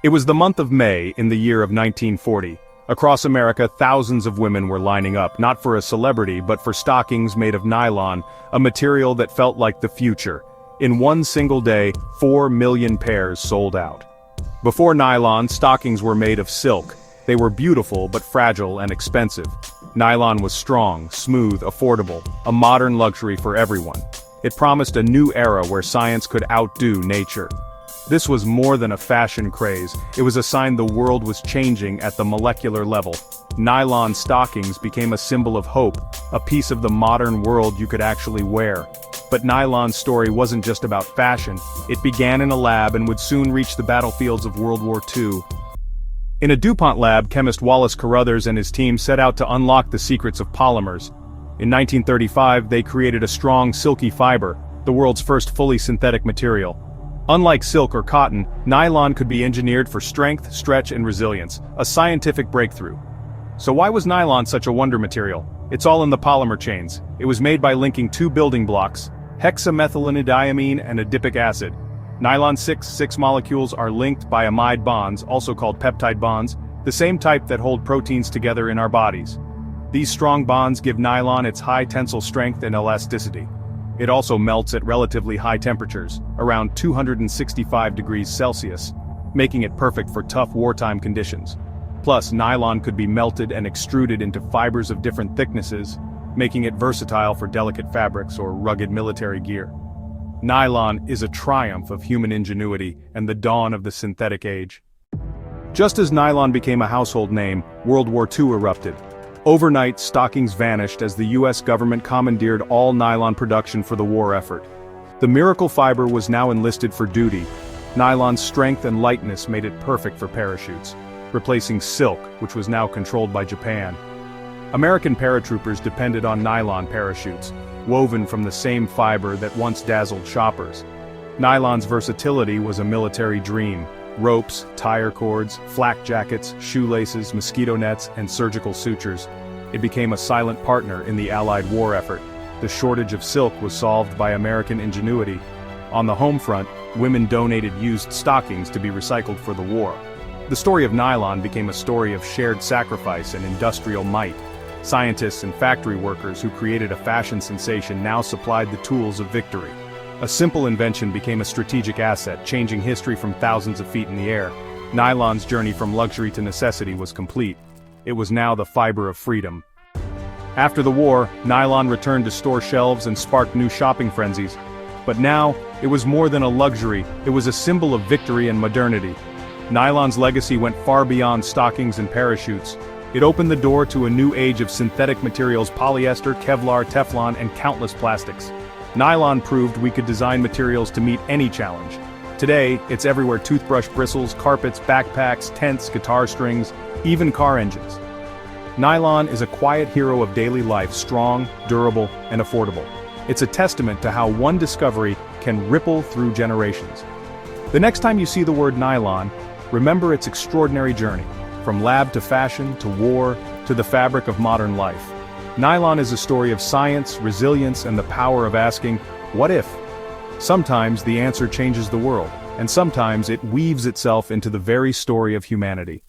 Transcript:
It was the month of May in the year of 1940. Across America, thousands of women were lining up, not for a celebrity but for stockings made of nylon, a material that felt like the future. In one single day, 4 million pairs sold out. Before nylon, stockings were made of silk. They were beautiful but fragile and expensive. Nylon was strong, smooth, affordable, a modern luxury for everyone. It promised a new era where science could outdo nature. This was more than a fashion craze, it was a sign the world was changing at the molecular level. Nylon stockings became a symbol of hope, a piece of the modern world you could actually wear. But nylon's story wasn't just about fashion, it began in a lab and would soon reach the battlefields of World War II. In a DuPont lab, chemist Wallace Carruthers and his team set out to unlock the secrets of polymers. In 1935, they created a strong, silky fiber, the world's first fully synthetic material. Unlike silk or cotton, nylon could be engineered for strength, stretch, and resilience, a scientific breakthrough. So why was nylon such a wonder material? It's all in the polymer chains. It was made by linking two building blocks, hexamethylenidiamine and adipic acid. Nylon 6 molecules are linked by amide bonds, also called peptide bonds, the same type that hold proteins together in our bodies. These strong bonds give nylon its high tensile strength and elasticity. It also melts at relatively high temperatures, around 265 degrees Celsius, making it perfect for tough wartime conditions. Plus, nylon could be melted and extruded into fibers of different thicknesses, making it versatile for delicate fabrics or rugged military gear. Nylon is a triumph of human ingenuity and the dawn of the synthetic age. Just as nylon became a household name, World War II erupted. Overnight, stockings vanished as the US government commandeered all nylon production for the war effort. The miracle fiber was now enlisted for duty. Nylon's strength and lightness made it perfect for parachutes, replacing silk, which was now controlled by Japan. American paratroopers depended on nylon parachutes, woven from the same fiber that once dazzled shoppers. Nylon's versatility was a military dream. Ropes, tire cords, flak jackets, shoelaces, mosquito nets, and surgical sutures. It became a silent partner in the Allied war effort. The shortage of silk was solved by American ingenuity. On the home front, women donated used stockings to be recycled for the war. The story of nylon became a story of shared sacrifice and industrial might. Scientists and factory workers who created a fashion sensation now supplied the tools of victory. A simple invention became a strategic asset, changing history from thousands of feet in the air. Nylon's journey from luxury to necessity was complete. It was now the fiber of freedom. After the war, nylon returned to store shelves and sparked new shopping frenzies. But now, it was more than a luxury, it was a symbol of victory and modernity. Nylon's legacy went far beyond stockings and parachutes. It opened the door to a new age of synthetic materials: polyester, Kevlar, Teflon, and countless plastics. Nylon proved we could design materials to meet any challenge. Today, it's everywhere: toothbrush bristles, carpets, backpacks, tents, guitar strings, even car engines. Nylon is a quiet hero of daily life, strong, durable, and affordable. It's a testament to how one discovery can ripple through generations. The next time you see the word nylon, remember its extraordinary journey, from lab to fashion, to war, to the fabric of modern life. Nylon is a story of science, resilience, and the power of asking, what if? Sometimes the answer changes the world, and sometimes it weaves itself into the very story of humanity.